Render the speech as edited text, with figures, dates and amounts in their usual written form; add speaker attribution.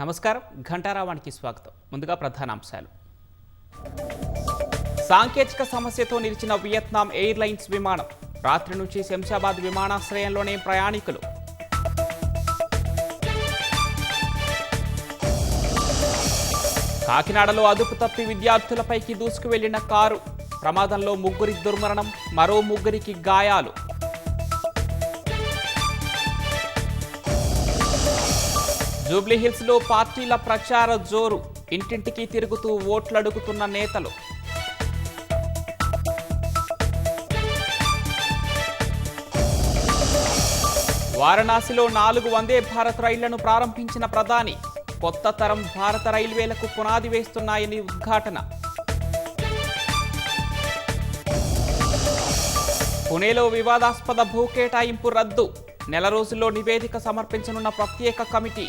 Speaker 1: నమస్కారం ఘంటారావానికి స్వాగతం. ముందుగా ప్రధానాంశాలు. సాంకేతిక సమస్యతో నిలిచిన వియత్నాం ఎయిర్లైన్స్ విమానం. రాత్రి నుంచి శంషాబాద్ విమానాశ్రయంలోనే ప్రయాణికులు. కాకినాడలో అదుపు తప్పి విద్యార్థులపైకి దూసుకు వెళ్లిన కారు. ప్రమాదంలో ముగ్గురి దుర్మరణం, మరో ముగ్గురికి గాయాలు. జూబ్లీహిల్స్లో పార్టీల ప్రచార జోరు. ఇంటింటికి తిరుగుతూ ఓట్లడుగుతున్న నేతలు. వారణాసిలో 4 వందే భారత్ రైళ్లను ప్రారంభించిన ప్రధాని. కొత్త తరం భారత రైల్వేలకు పునాది వేస్తున్నాయని ఉద్ఘాటన. పుణేలో వివాదాస్పద భూ కేటాయింపు రద్దు. నెల రోజుల్లో నివేదిక సమర్పించనున్న ప్రత్యేక కమిటీ.